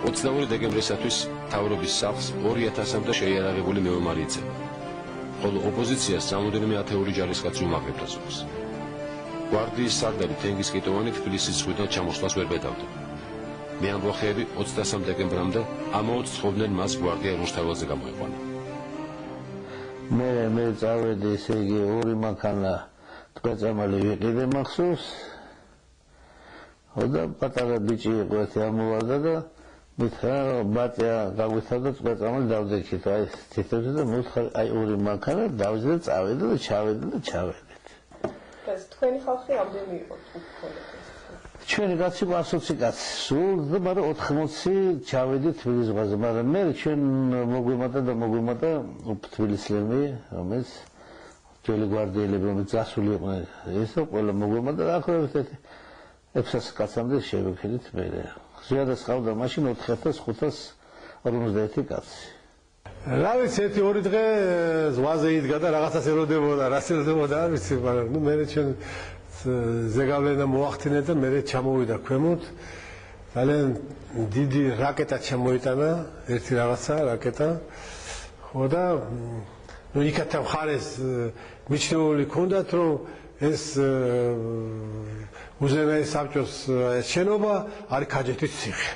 22 დეკემბრისათვის მთავრობის სახლს 2000-მდე შეიარაღებული მეომარი იწევა, ხოლო ოპოზიციას სამუდამო ათეული ჯარისკაცი უმაგრებდა ზოგს. გვარდიის სარდალი თენგიზ კიტოვანი თბილისის ზღვიდან ჩამოსვლას ვერ ბედავდა. მეამბოხეები 23 დეკემბრამდე ამაოდ ცხოვდნენ მას გვარდია რუსთაველზე გამოეყვანა. მე წავედი ესე იგი ორი მანქანა ტყეწამალი ვიყიდე მახსოვს. და პატარა ბიჭი იყო ერთი ამოვარდა და მითხრა ბატია გავითავდა ტყეწამალი დავდექით აი თითოეულზე და მოთხარ აი ორი მანქანა დავზე და წავედი და ჩავედით. ეს თქვენი ხალხი რამდენი იყო თქვენთვის? ჩვენი კაცი 120 კაცი სულ და მაგრამ 80 ჩავედით თბილისის ზღვაზე, მაგრამ მე ჩვენ მოგვიმატა თბილისლები, რომელიც ძველი გვარდიელები, რომელიც გასული იყვნენ, ესო ყველა მოგვიმატა და ახლა ერთ 600 კაცამდე შევექილით მე. ზიადას ყავდა მაშინ 4551 კაცი. რა ვიცი, ერთი-ორი დღე ზღვაზე იდგა და რაღაცას ელოდებოდა, რას ელოდებოდა არ ვიცი, მაგრამ ნუ მე ჩვენ ზეგავლენა მოახდინე და მე ჩამოვიდა ქვემოთ. ძალიან დიდი რაკეტა ჩამოიტანა, ერთი რაღაცა რაკეტა. ხო და ნუ იქათა მხარეს მიჩნეული ჰქონდათ, რომ ეს უზენაეს საბჭოს შენობა არის ქაჯეთის ციხე.